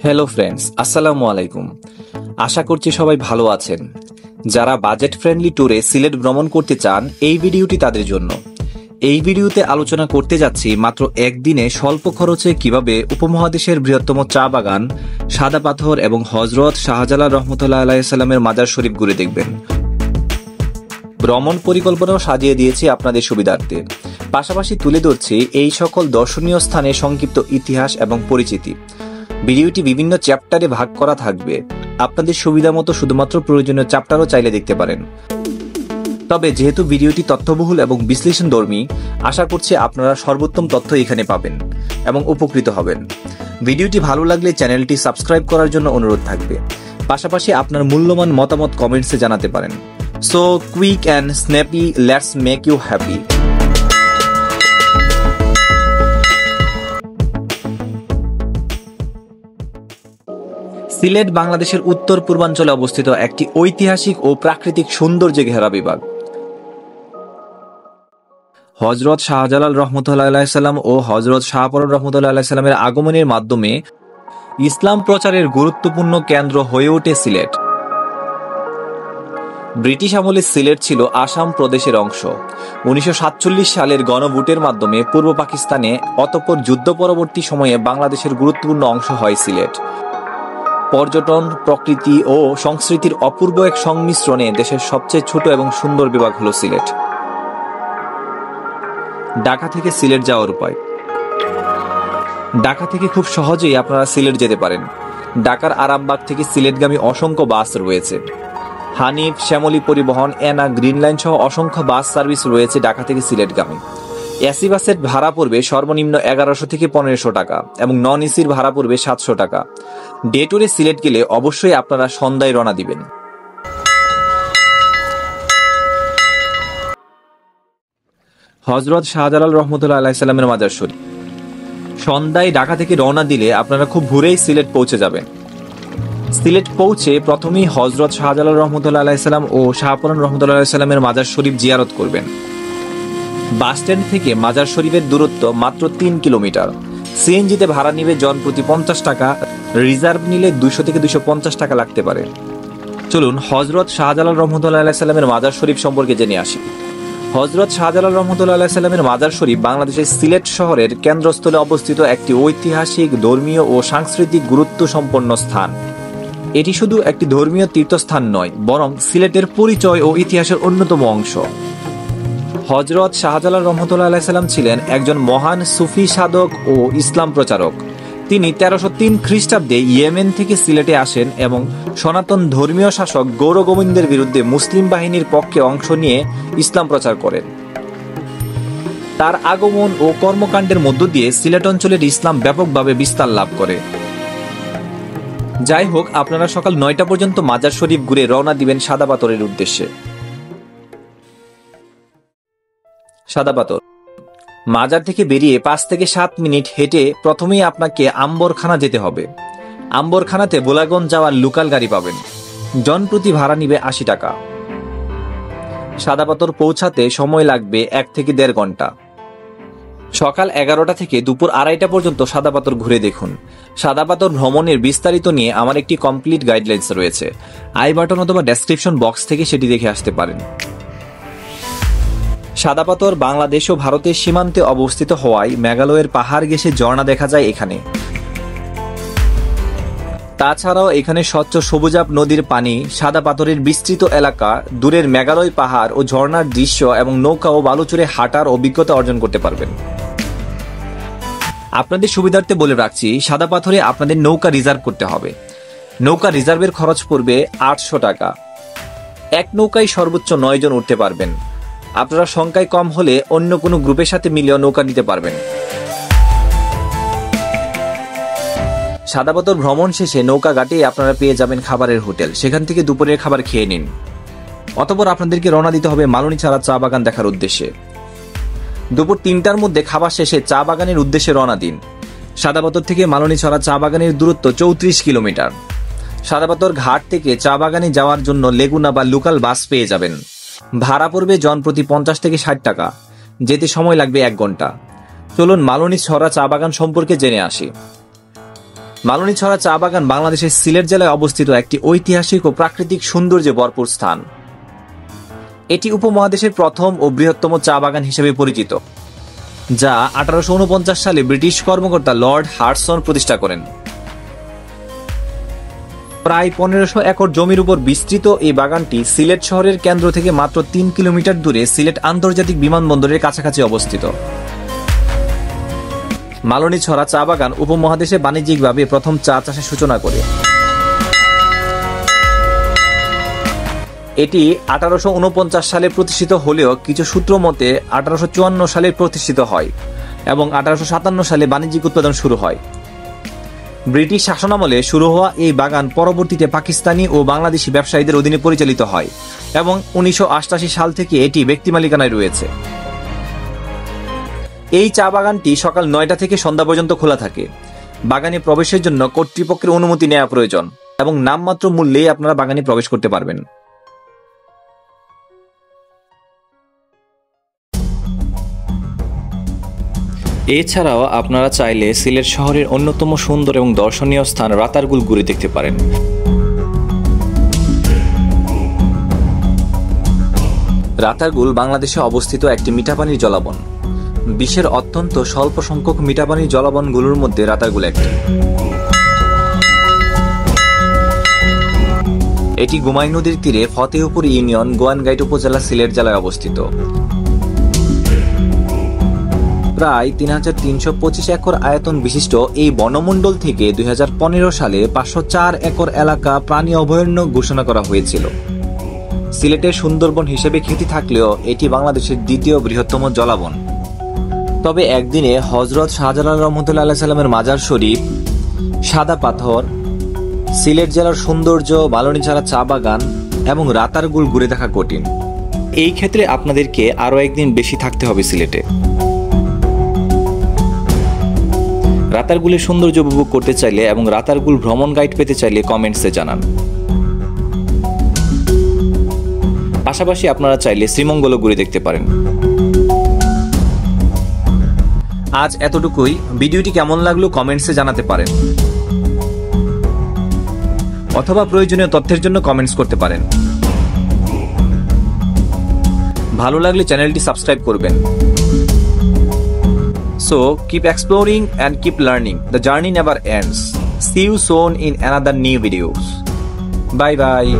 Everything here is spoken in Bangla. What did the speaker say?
হ্যালো ফ্রেন্ডস, আসসালামু আলাইকুম। আশা করছি সবাই ভালো আছেন। যারা বাজেট ফ্রেন্ডলি ট্যুরে সিলেট ভ্রমণ করতে চান, এই ভিডিওটি তাদের জন্য। এই ভিডিওতে আলোচনা করতে যাচ্ছি মাত্র একদিনে স্বল্প খরচে কিভাবে উপমহাদেশের বৃহত্তম চা বাগান, সাদা পাথর এবং হজরত শাহজালাল রহমতুল্লাহ আলাইহিস-সালামের মাজার শরীফ ঘুরে দেখবেন। ভ্রমণ পরিকল্পনাও সাজিয়ে দিয়েছি আপনাদের সুবিধার্থে। পাশাপাশি তুলে ধরছি এই সকল দর্শনীয় স্থানের সংক্ষিপ্ত ইতিহাস এবং পরিচিতি। ভিডিওটি বিভিন্ন চ্যাপ্টারে ভাগ করা থাকবে। আপনাদের সুবিধা মতো শুধুমাত্র প্রয়োজনীয় চ্যাপ্টারও চাইলে দেখতে পারেন। তবে যেহেতু ভিডিওটি তথ্যবহুল এবং বিশ্লেষণধর্মী, আশা করছি আপনারা সর্বোত্তম তথ্য এখানে পাবেন এবং উপকৃত হবেন। ভিডিওটি ভালো লাগলে চ্যানেলটি সাবস্ক্রাইব করার জন্য অনুরোধ থাকবে। পাশাপাশি আপনার মূল্যবান মতামত কমেন্টসে জানাতে পারেন। So quick and snappy, let's make you happy. Sylhet বাংলাদেশের উত্তর পূর্বাঞ্চলে অবস্থিত একটি ঐতিহাসিক ও প্রাকৃতিক সৌন্দর্যে ঘেরা বিভাগ। হজরত শাহজালাল রহমতুল্লাহ আলাইহিস-সালাম ও হজরত শাহপরান রহমতুল্লাহ আলাইহিস-সালামের আগমনের মাধ্যমে ইসলাম প্রচারের গুরুত্বপূর্ণ কেন্দ্র হয়ে ওঠে সিলেট। ব্রিটিশ আমলে সিলেট ছিল আসাম প্রদেশের অংশ। 1947 সালের গণভোটের মাধ্যমে পূর্ব পাকিস্তানে, অতঃপর যুদ্ধ পরবর্তী সময়ে বাংলাদেশের গুরুত্বপূর্ণ অংশ হয় সিলেট। পর্যটন, প্রকৃতি ও সংস্কৃতির অপূর্ব এক সংমিশ্রণে দেশের সবচেয়ে ছোট এবং সুন্দর বিভাগ হল সিলেট। ঢাকা থেকে সিলেট যাওয়ার উপায়। ঢাকা থেকে খুব সহজেই আপনারা সিলেট যেতে পারেন। ঢাকার আরামবাগ থেকে সিলেটগামী অসংখ্য বাস রয়েছে। হানিফ, শ্যামলী পরিবহন, এনা, গ্রিন লাইন সহ অসংখ্য বাস সার্ভিস রয়েছে ঢাকা থেকে সিলেটগামী। এসি বাসের ভাড়া পড়বে সর্বনিম্ন 1100 থেকে 1500 টাকা এবং নন এসির ভাড়া পড়বে 700 টাকা। ডে ট্যুরে সিলেট গেলে অবশ্যই আপনারা সন্ধ্যায় রওনা দিবেন। হজরত শাহজালাল রহমতুল্লাহ আলাইহিস-সালামের মাজার শরীফ। সন্ধ্যায় ঢাকা থেকে রওনা দিলে আপনারা খুব ভোরেই সিলেট পৌঁছে যাবেন। সিলেট পৌঁছে প্রথমেই হজরত শাহজালাল রহমতুল্লাহ আলাইহিস-সালাম ও শাহপরান রহমতুল্লাহ আলাইহিস-সালামের মাজার শরীফ জিয়ারত করবেন। বাস স্ট্যান্ড থেকে মাজার শরীফের দূরত্ব মাত্র 3 কিলোমিটার। সিএনজিতে ভাড়া নিবে জন প্রতি 50 টাকা, রিজার্ভ নিলে 200 থেকে 250 টাকা লাগতে পারে। চলুন হজরত শাহজালাল রহমতুল্লাহ আলাইহিস-সালামের মাজার শরীফ সম্পর্কে জেনে আসি। হজরত শাহজালাল রহমতুল্লাহ আলাইহিস-সালামের মাজার শরীফ বাংলাদেশের সিলেট শহরের কেন্দ্রস্থলে অবস্থিত একটি ঐতিহাসিক, ধর্মীয় ও সাংস্কৃতিক গুরুত্ব সম্পন্ন স্থান। এটি শুধু একটি ধর্মীয় তীর্থস্থান নয়, বরং সিলেটের পরিচয় ও ইতিহাসের অন্যতম অংশ। হজরত শাহজালাল রহমতুল্লাহ আলাইহিস-সালাম ছিলেন একজন মহান সুফি সাধক ও ইসলাম প্রচারক। তিনি 1303 খ্রিস্টাব্দে ইয়েমেন থেকে সিলেটে আসেন এবং সনাতন ধর্মীয় শাসক গৌরগোবিন্দের বিরুদ্ধে মুসলিম বাহিনীর পক্ষে অংশ নিয়ে ইসলাম প্রচার করেন। তার আগমন ও কর্মকাণ্ডের মধ্য দিয়ে সিলেট অঞ্চলের ইসলাম ব্যাপকভাবে বিস্তার লাভ করে। যাই হোক, আপনারা সকাল 9টা পর্যন্ত মাজার শরীফ ঘুরে রওনা দিবেন সাদা পাথরের উদ্দেশ্যে। সাদা পাথর মাজার থেকে বেরিয়ে 5 থেকে 7 মিনিট হেঁটে প্রথমেই আপনাকে আম্বরখানা যেতে হবে। আম্বরখানাতে বোলাগঞ্জ যাওয়ার লোকাল গাড়ি পাবেন। জনপ্রতি ভাড়া নিবে 80 টাকা। সাদা পাথর পৌঁছাতে সময় লাগবে 1 থেকে 1.5 ঘন্টা। সকাল 11টা থেকে দুপুর 2:30 পর্যন্ত সাদা পাথর ঘুরে দেখুন। সাদা পাথর ভ্রমণের বিস্তারিত নিয়ে আমার একটি কমপ্লিট গাইডলাইন্স রয়েছে। আই বাটন অথবা ডেসক্রিপশন বক্স থেকে সেটি দেখে আসতে পারেন। সাদা পাথর বাংলাদেশ ও ভারতের সীমান্তে অবস্থিত হওয়ায় মেঘালয়ের পাহাড় ঘেঁষে ঝর্ণা দেখা যায় এখানে। তাছাড়াও এখানে স্বচ্ছ সবুজাভ নদীর পানি, সাদা পাথরের বিস্তৃত এলাকা, দূরের মেঘালয় পাহাড় ও ঝর্ণার দৃশ্য এবং নৌকা ও বালুচরে হাঁটার অভিজ্ঞতা অর্জন করতে পারবেন। আপনাদের সুবিধার্থে বলে রাখছি, সাদা পাথরে আপনাদের নৌকা রিজার্ভ করতে হবে। নৌকা রিজার্ভের খরচ পড়বে 800 টাকা। এক নৌকায় সর্বোচ্চ 9 জন উঠতে পারবেন। আপনারা সংখ্যায় কম হলে অন্য কোনো গ্রুপের সাথে মিলিয়ে নৌকা নিতে পারবেন। সাদা পাথর ভ্রমণ শেষে নৌকা ঘাটে আপনারা পেয়ে যাবেন খাবারের হোটেল। সেখান থেকে দুপুরের খাবার খেয়ে নিন। অতঃপর আপনাদেরকে রওনা দিতে হবে মালনীছড়া চা বাগান দেখার উদ্দেশ্যে। দুপুর 3টার মধ্যে খাবার শেষে চা বাগানের উদ্দেশ্যে রওনা দিন। সাদা পাথর থেকে মালনীছড়া চা বাগানের দূরত্ব 34 কিলোমিটার। সাদা পাথর ঘাট থেকে চা বাগানে যাওয়ার জন্য লেগুনা বা লোকাল বাস পেয়ে যাবেন। ভাড়া পড়বে জন প্রতি 50 থেকে 60 টাকা। যেতে সময় লাগবে 1 ঘন্টা। চলুন মালনীছড়া চা বাগান সম্পর্কে জেনে আসি। মালনীছড়া চা বাগান বাংলাদেশের সিলেট জেলায় অবস্থিত একটি ঐতিহাসিক ও প্রাকৃতিক সৌন্দর্যে ভরপুর স্থান। এটি উপমহাদেশের প্রথম ও বৃহত্তম চা বাগান হিসেবে পরিচিত, যা 1849 সালে ব্রিটিশ কর্মকর্তা লর্ড হার্টসন প্রতিষ্ঠা করেন। প্রায় 1500 একর জমির উপর বিস্তৃত এই বাগানটি সিলেট শহরের কেন্দ্র থেকে মাত্র 3 কিলোমিটার দূরে সিলেট আন্তর্জাতিক বিমানবন্দরের কাছাকাছি অবস্থিত। মালনীছড়া চা বাগান উপমহাদেশে বাণিজ্যিকভাবে প্রথম চা চাষের সূচনা করে। এটি 1849 সালে প্রতিষ্ঠিত হলেও কিছু সূত্র মতে 1854 সালে প্রতিষ্ঠিত হয় এবং 1857 সালে বাণিজ্যিক উৎপাদন শুরু হয়। ব্রিটিশ শাসনামলে শুরু হওয়া এই বাগান পরবর্তীতে পাকিস্তানি ও বাংলাদেশি ব্যবসায়ীদের অধীনে পরিচালিত হয় এবং 1988 সাল থেকে এটি ব্যক্তি মালিকানায় রয়েছে। এই চা বাগানটি সকাল 9টা থেকে সন্ধ্যা পর্যন্ত খোলা থাকে। বাগানে প্রবেশের জন্য কর্তৃপক্ষের অনুমতি নেওয়া প্রয়োজন এবং নামমাত্র মূল্যেই আপনারা বাগানে প্রবেশ করতে পারবেন। এছাড়াও আপনারা চাইলে সিলেট শহরের অন্যতম সুন্দর এবং দর্শনীয় স্থান রাতারগুল ঘুরে দেখতে পারেন। রাতারগুল বাংলাদেশে অবস্থিত একটি মিঠাপানির জলাবন। বিশ্বের অত্যন্ত স্বল্প সংখ্যক মিঠাপানির জলাবনগুলোর মধ্যে রাতারগুল একটি। এটি গোমাই নদীর তীরে ফতেহপুর ইউনিয়ন, গোয়াইনঘাট উপজেলা, সিলেট জেলায় অবস্থিত। প্রায় 3325 একর আয়তন বিশিষ্ট এই বনমণ্ডল থেকে 2015 সালে 504 একর এলাকা প্রাণী অভয়ারণ্য ঘোষণা করা হয়েছিল। সিলেটের সুন্দরবন হিসেবে খ্যাতি থাকলেও এটি বাংলাদেশের দ্বিতীয় বৃহত্তম জলাবন। তবে একদিনে হযরত শাহজালাল রহমতুল্লাহ আলাইহি সাল্লামের মাজার শরীফ, সাদা পাথর, সিলেট জেলার সৌন্দর্য, মালনীছড়া চা বাগান এবং রাতারগুল ঘুরে দেখা কঠিন। এই ক্ষেত্রে আপনাদেরকে আরও একদিন বেশি থাকতে হবে সিলেটে। রাতারগুলের সৌন্দর্য উপভোগ করতে চাইলে এবং রাতারগুল ভ্রমণ গাইড পেতে চাইলে কমেন্টসে জানান। পাশাপাশি আপনারা চাইলে শ্রীমঙ্গলও ঘুরে দেখতে পারেন। আজ এতটুকুই। ভিডিওটি কেমন লাগলো কমেন্টসে জানাতে পারেন, অথবা প্রয়োজনীয় তথ্যের জন্য কমেন্টস করতে পারেন। ভালো লাগলে চ্যানেলটি সাবস্ক্রাইব করবেন। So keep exploring and keep learning. The journey never ends. See you soon in another new videos. Bye bye.